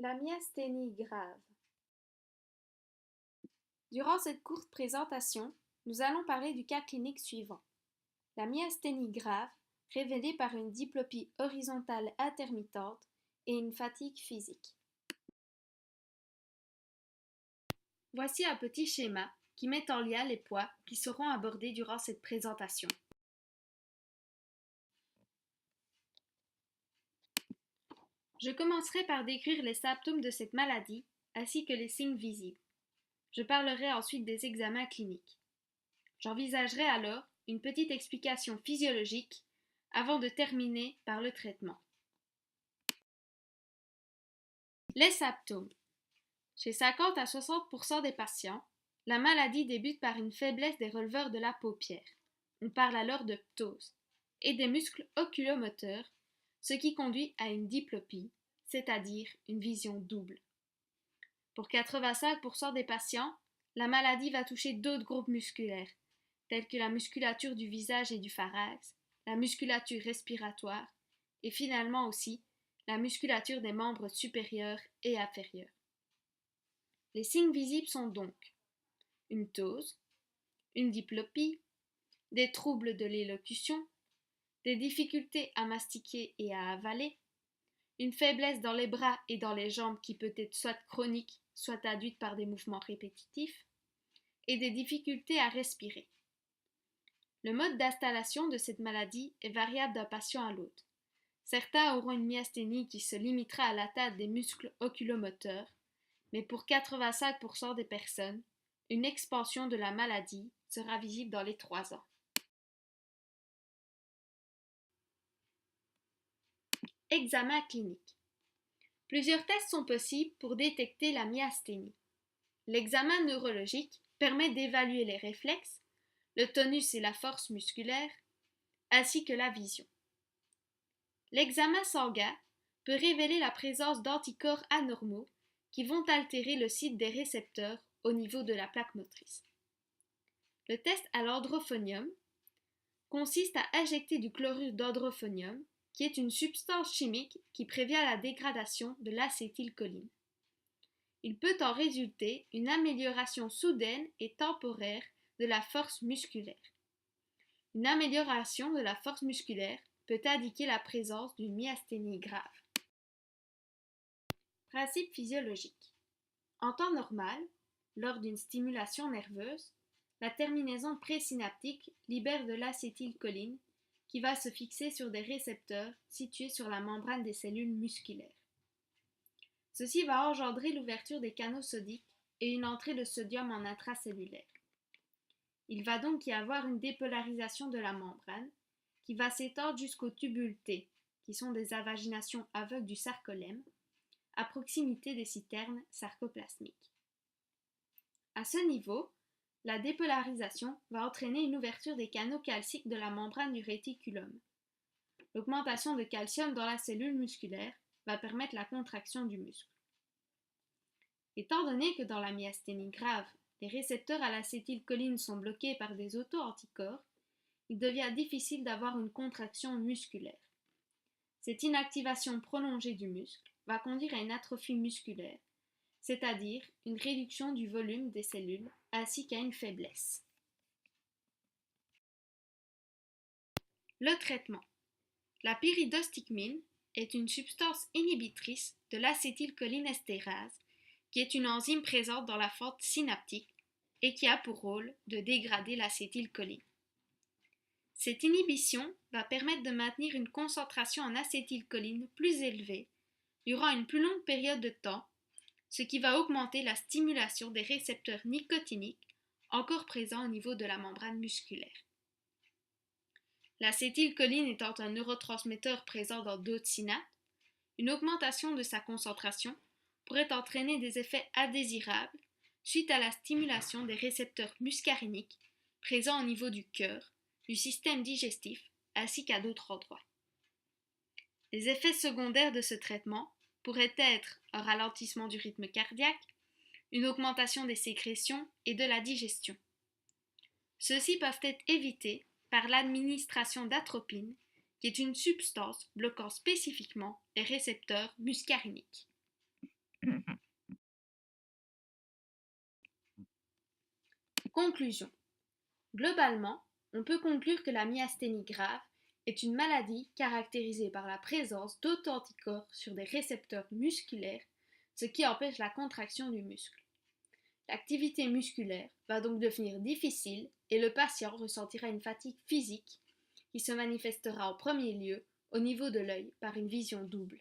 La myasthénie grave. Durant cette courte présentation, nous allons parler du cas clinique suivant. La myasthénie grave, révélée par une diplopie horizontale intermittente et une fatigue physique. Voici un petit schéma qui met en lien les points qui seront abordés durant cette présentation. Je commencerai par décrire les symptômes de cette maladie ainsi que les signes visibles. Je parlerai ensuite des examens cliniques. J'envisagerai alors une petite explication physiologique avant de terminer par le traitement. Les symptômes. Chez 50 à 60% des patients, la maladie débute par une faiblesse des releveurs de la paupière. On parle alors de ptose et des muscles oculomoteurs, ce qui conduit à une diplopie, c'est-à-dire une vision double. Pour 85% des patients, la maladie va toucher d'autres groupes musculaires, tels que la musculature du visage et du pharynx, la musculature respiratoire et finalement aussi la musculature des membres supérieurs et inférieurs. Les signes visibles sont donc une ptose, une diplopie, des troubles de l'élocution, des difficultés à mastiquer et à avaler, une faiblesse dans les bras et dans les jambes qui peut être soit chronique, soit induite par des mouvements répétitifs, et des difficultés à respirer. Le mode d'installation de cette maladie est variable d'un patient à l'autre. Certains auront une myasthénie qui se limitera à l'atteinte des muscles oculomoteurs, mais pour 85% des personnes, une expansion de la maladie sera visible dans les 3 ans. Examen clinique. Plusieurs tests sont possibles pour détecter la myasthénie. L'examen neurologique permet d'évaluer les réflexes, le tonus et la force musculaire, ainsi que la vision. L'examen sanguin peut révéler la présence d'anticorps anormaux qui vont altérer le site des récepteurs au niveau de la plaque motrice. Le test à l'androphonium consiste à injecter du chlorure d'androphonium, qui est une substance chimique qui prévient la dégradation de l'acétylcholine. Il peut en résulter une amélioration soudaine et temporaire de la force musculaire. Une amélioration de la force musculaire peut indiquer la présence d'une myasthénie grave. Principe physiologique. En temps normal, lors d'une stimulation nerveuse, la terminaison présynaptique libère de l'acétylcholine qui va se fixer sur des récepteurs situés sur la membrane des cellules musculaires. Ceci va engendrer l'ouverture des canaux sodiques et une entrée de sodium en intracellulaire. Il va donc y avoir une dépolarisation de la membrane qui va s'étendre jusqu'aux tubules T, qui sont des invaginations aveugles du sarcolème, à proximité des citernes sarcoplasmiques. À ce niveau, la dépolarisation va entraîner une ouverture des canaux calciques de la membrane du réticulum. L'augmentation de calcium dans la cellule musculaire va permettre la contraction du muscle. Étant donné que dans la myasthénie grave, les récepteurs à l'acétylcholine sont bloqués par des auto-anticorps, il devient difficile d'avoir une contraction musculaire. Cette inactivation prolongée du muscle va conduire à une atrophie musculaire, c'est-à-dire une réduction du volume des cellules ainsi qu'à une faiblesse. Le traitement. La pyridostigmine est une substance inhibitrice de l'acétylcholinestérase qui est une enzyme présente dans la fente synaptique et qui a pour rôle de dégrader l'acétylcholine. Cette inhibition va permettre de maintenir une concentration en acétylcholine plus élevée durant une plus longue période de temps, ce qui va augmenter la stimulation des récepteurs nicotiniques encore présents au niveau de la membrane musculaire. L'acétylcholine étant un neurotransmetteur présent dans d'autres synapses, une augmentation de sa concentration pourrait entraîner des effets indésirables suite à la stimulation des récepteurs muscariniques présents au niveau du cœur, du système digestif ainsi qu'à d'autres endroits. Les effets secondaires de ce traitement pourraient être un ralentissement du rythme cardiaque, une augmentation des sécrétions et de la digestion. Ceux-ci peuvent être évités par l'administration d'atropine, qui est une substance bloquant spécifiquement les récepteurs muscariniques. Conclusion. Globalement, on peut conclure que la myasthénie grave est une maladie caractérisée par la présence d'auto-anticorps sur des récepteurs musculaires, ce qui empêche la contraction du muscle. L'activité musculaire va donc devenir difficile et le patient ressentira une fatigue physique qui se manifestera en premier lieu au niveau de l'œil par une vision double.